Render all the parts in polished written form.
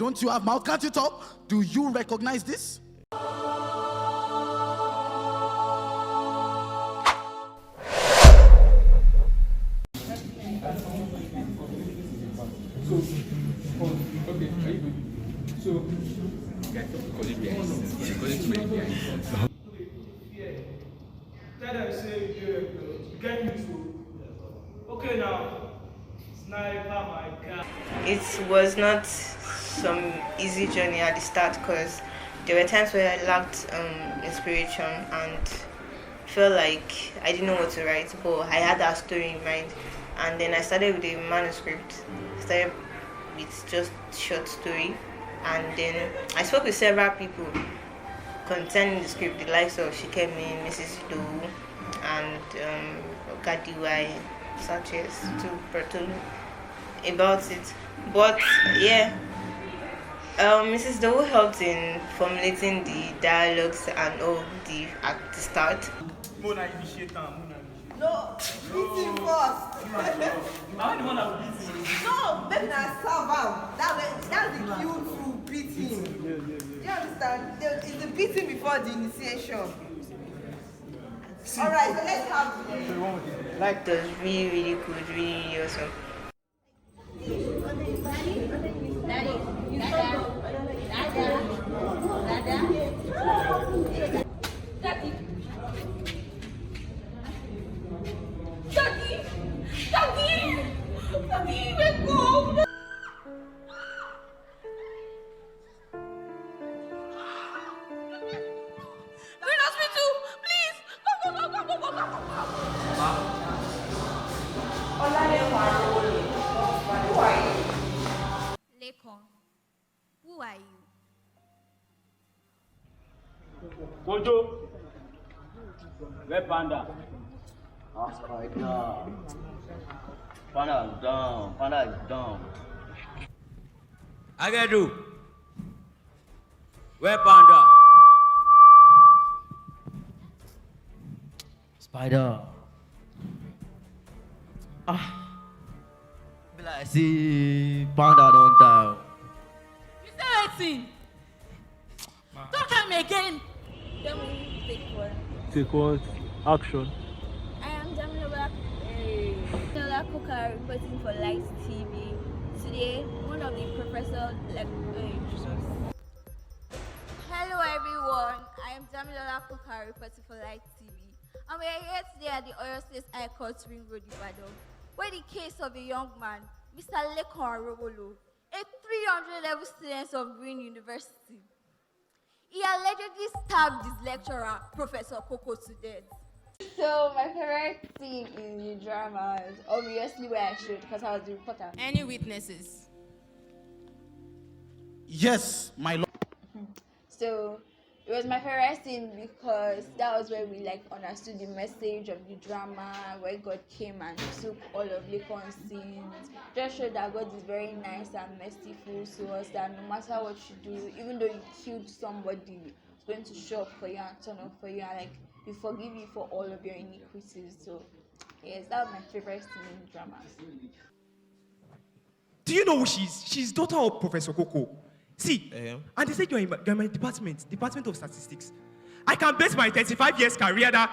Don't you have mouth? Can't you talk? Do you recognize this? Okay now, sniper, my God. It was not some easy journey at the start because there were times where I lacked inspiration and felt like I didn't know what to write, but I had that story in mind. And then I started with a manuscript. Started with just short story, and then I spoke with several people concerning the script, the likes of Shikemi, Mrs. Doe, and Gadiwai, Sanchez, to Bertolu about it. But yeah, Mrs. Doe helped in formulating the dialogues and all the at the start. Mona initiate Mona. No, beat him first. I'm the one that will beat him. No, make na serve am. That's the cue to beat him. Do you understand? It's the beating before the initiation. Alright, so let's have the... It was really, really good, really, really awesome. Daddy, wake up! Lekon, who are you? Kojo, where Panda? Spider. Panda is down. Panda is down. Agedu, where Panda? Spider. Be like, see, Panda don't die. You say anything? Don't tell me again. Then we take one. Take what? Action. I am Jamila Kuka reporting for Light TV. Today, one of the professors Hello everyone, I am Jamila Kuka reporting for Light TV. And we are here today at the Oyo State High Court Ring Road, Ibadan, where the case of a young man, Mr. Lekon Arowolo, a 300 level student of Green University. He allegedly stabbed his lecturer, Professor Koko, to death. So my favorite scene in the drama is obviously where I should, because I was the reporter. Any witnesses? Yes, my lord. So it was my favorite scene because that was where we understood the message of the drama, where God came and took all of Lekon's sins. Just showed that God is very nice and merciful to us, that no matter what you do, even though you killed somebody, it's going to show up for you and turn up for you, and we forgive you for all of your iniquities. So yes, that was my favorite scene in the drama. Do you know who she is? She's daughter of Professor Koko. See, and they said you're in my department of statistics. I can base my 35 years career that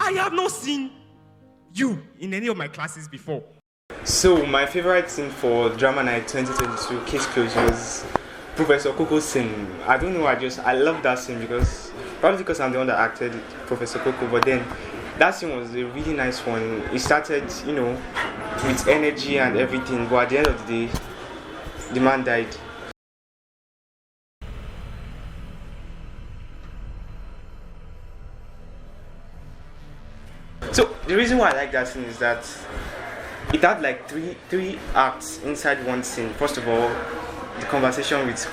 I have not seen you in any of my classes before. So my favorite scene for Drama Night 2022 Case Closed was Professor Koko's scene. I don't know, I love that scene probably because I'm the one that acted Professor Koko, but then that scene was a really nice one. It started, with energy and everything, but at the end of the day, the man died. So the reason why I like that scene is that it had like three acts inside one scene. First of all, the conversation with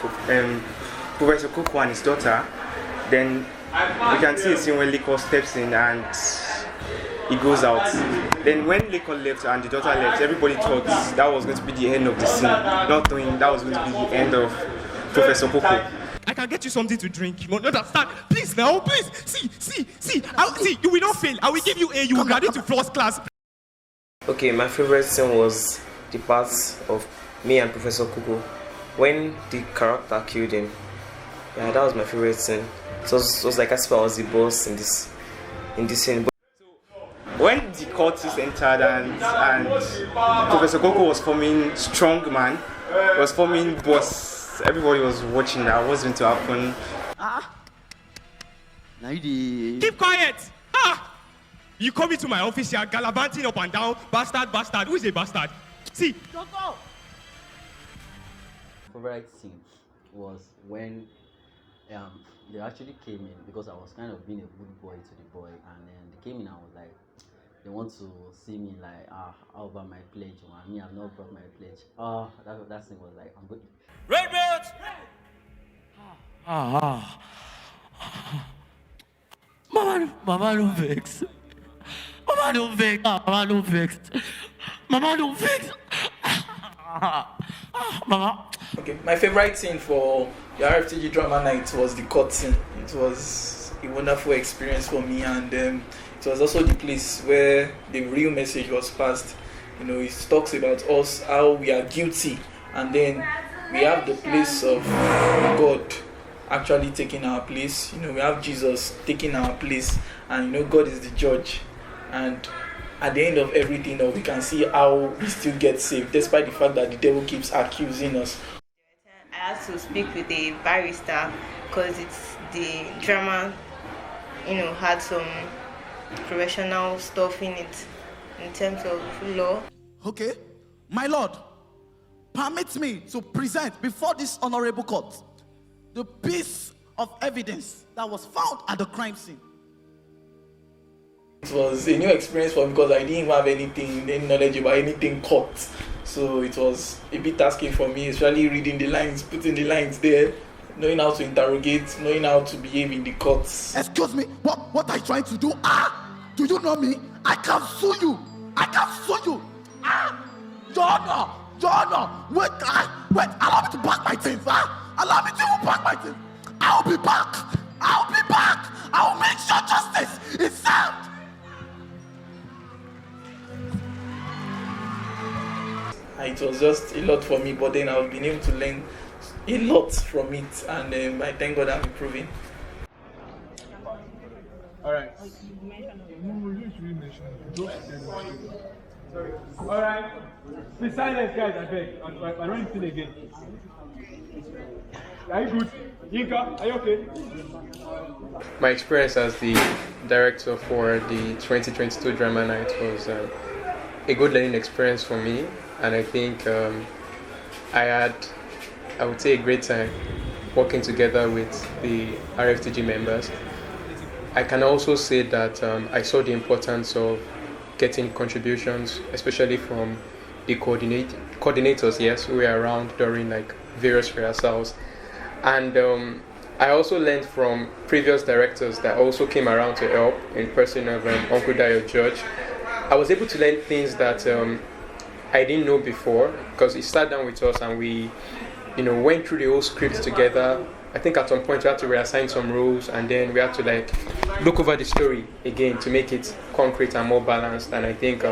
Professor Koko and his daughter. Then you can see a scene where Lekon steps in and he goes out. Then when Lekon left and the daughter left, everybody thought that was going to be the end of the scene, not knowing that was going to be the end of Professor Koko. I can get you something to drink. You won't understand. Please now, please. See. See, you will not fail. I will give you A. You will graduate to first class. Okay, my favorite scene was the part of me and Professor Koko when the character killed him, yeah, that was my favorite scene. So it was like as if I was the boss in this scene. But when the cultists entered and Professor Koko was forming strong man, was forming boss, everybody was watching that. What's going to happen? Keep quiet! You come into my office here, gallivanting up and down, bastard. Who is a bastard? See, Favorite scene was when they actually came in, because I was kind of being a good boy to the boy, and then they came in and was like, they want to see me like, how about my pledge? Me, I've not brought my pledge. That scene was like, I'm good. Red belt! Mama don't vex. Mama don't vex. Mama. Okay, my favorite scene for the RFTG drama night was the court scene. It was a wonderful experience for me, and it was also the place where the real message was passed. You know, it talks about us, how we are guilty, and then we have the place of God actually taking our place. You know, we have Jesus taking our place, and you know, God is the judge. And at the end of everything, we can see how we still get saved, despite the fact that the devil keeps accusing us. I had to speak with a barrister because it's the drama, you know, had some professional stuff in it in terms of law. Okay, my lord, permit me to present before this honorable court the piece of evidence that was found at the crime scene. It was a new experience for me because I didn't even have any knowledge about anything court. So it was a bit tasking for me, especially reading the lines, putting the lines there, knowing how to interrogate, knowing how to behave in the courts. Excuse me, what are you trying to do? Do you know me? I can sue you. Your Honor, wait, allow me to pack my things. Allow me to pack my things. I'll be back. I'll make sure justice is served. It was just a lot for me, but then I've been able to learn a lot from it, and I thank God I'm improving. Alright. Alright. Please silence, guys, I beg. I don't need to again. Are you good? Yinka, are you okay? My experience as the director for the 2022 drama night was a good learning experience for me, and I think I had, I would say, a great time working together with the RFTG members. I can also say that I saw the importance of getting contributions, especially from the coordinators, yes, who were around during like various rehearsals. And I also learned from previous directors that also came around to help, in person of Uncle Dayo George. I was able to learn things that I didn't know before, because he sat down with us and we, went through the whole script together. I think at some point we had to reassign some roles, and then we had to look over the story again to make it concrete and more balanced. And I think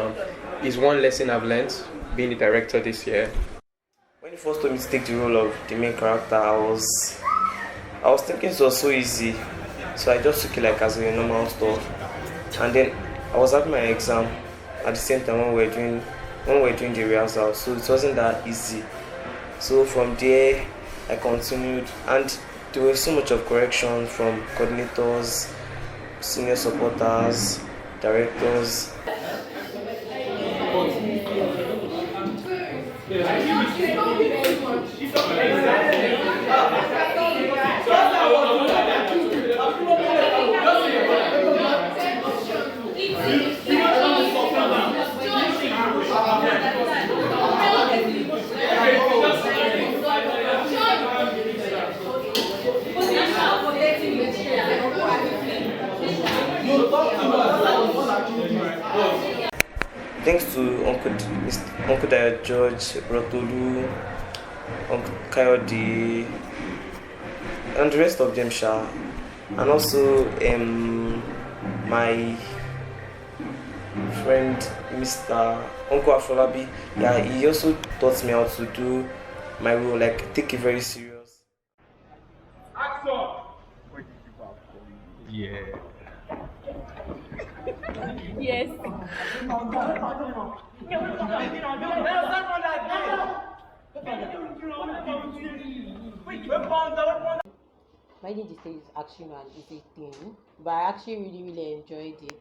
is one lesson I've learned being the director this year. When he first told me to take the role of the main character, I was thinking it was so easy, so I just took it as a normal stuff. And then I was having my exam at the same time when we were doing the rehearsal, so it wasn't that easy. So from there I continued, and there was so much of correction from coordinators, senior supporters, directors. Thanks to Uncle Dayo George, Rotolu, Uncle Kayode, and the rest of them, and also my friend Mr. Uncle Afolabi. Yeah, he also taught me how to do my role, like take it very serious. Yeah. Yes. Riding the stage is actually not an easy thing, but I actually really enjoyed it.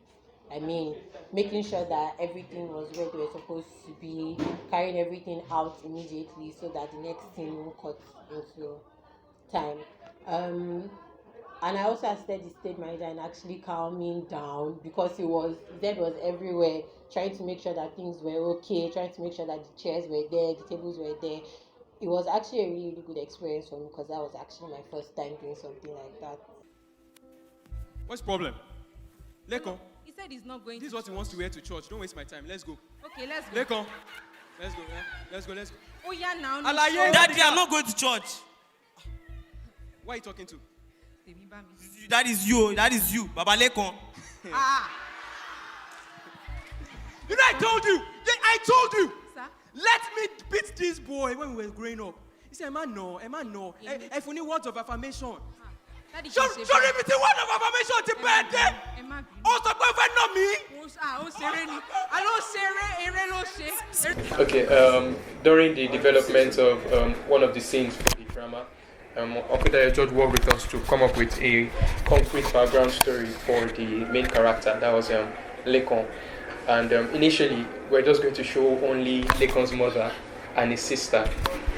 I mean, making sure that everything was where they were supposed to be, carrying everything out immediately so that the next scene won't cut into time. And I also assisted the stage manager in actually calming down because Zed was everywhere, trying to make sure that things were okay, trying to make sure that the chairs were there, the tables were there. It was actually a really good experience for me because that was actually my first time doing something like that. What's the problem? Lekon, He said he's not going this is to what he wants to wear to church. Don't waste my time. Let's go. Okay, let's go. Lekon, let's go. Yeah? Let's go. Oh, yeah, now. Alaye, Daddy, I'm not going to church. Why are you talking to? That is you, Baba Lekon. You know I told you. Yeah, I told you. Sir? Let me beat this boy when we were growing up. He said, Emma, no. If you need words of affirmation. Daddy, Show me the word of affirmation to birthday. Oh, so boyfriend not me. Okay, during the development of one of the scenes for the drama, Uncle Dayo George worked with us to come up with a concrete background story for the main character. That was Lekon. And initially, we were just going to show only Lekon's mother and his sister.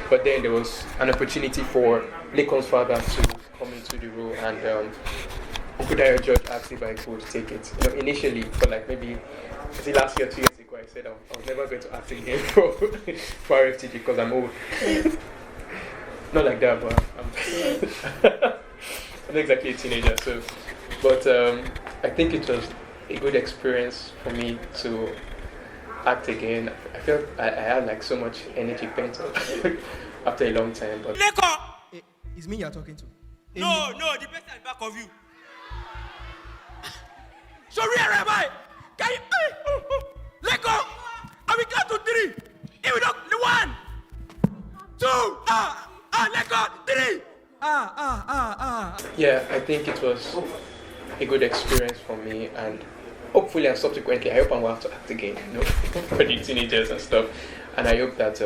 But then there was an opportunity for Lekon's father to come into the role, and Uncle Dayo George asked if I could take it. Initially, for like maybe last year, 2 years ago, I said I was never going to act again for RFTG because I'm old. Not like that, but I'm not exactly a teenager. So, but I think it was a good experience for me to act again. I felt I had like so much energy pent up after a long time. But it's me you're talking to. No, the person at the back of you. So where am I? Can you? Let go. And we count to 3. If we don't, 1, 2, let go, 3. Yeah, I think it was a good experience for me, and hopefully and subsequently, I hope I will have to act again, for the teenagers and stuff. And I hope that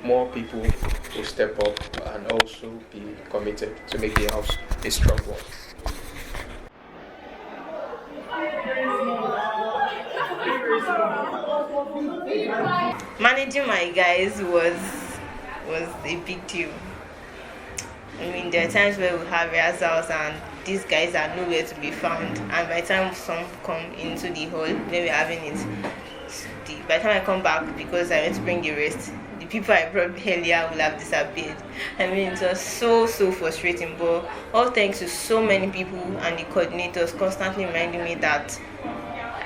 more people will step up and also be committed to make the house a strong one. Managing my guys was a big deal. I mean, there are times where we have rehearsals and these guys are nowhere to be found, and by the time some come into the hall when we're having it, by the time I come back, because I went to bring the rest, the people I brought earlier will have disappeared. I mean, it was so frustrating, but all thanks to so many people and the coordinators constantly reminding me that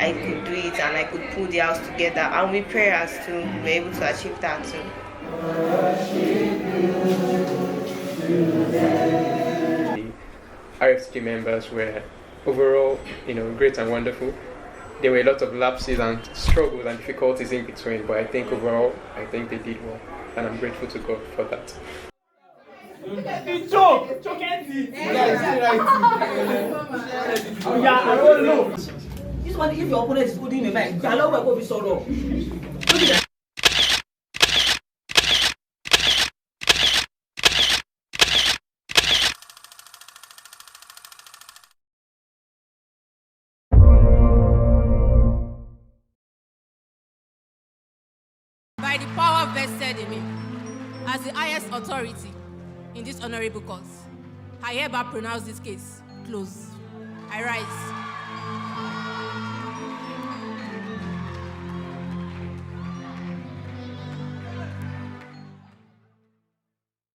I could do it and I could pull the house together, and with prayers too, we were able to achieve that too. The RFTG members were overall, great and wonderful. There were a lot of lapses and struggles and difficulties in between, but I think overall, they did well, and I'm grateful to God for that. This one, if your opponent is putting in the mic, you allow me to be solo. By the power vested in me, as the highest authority in this honorable cause, I hereby pronounce this case closed. I rise.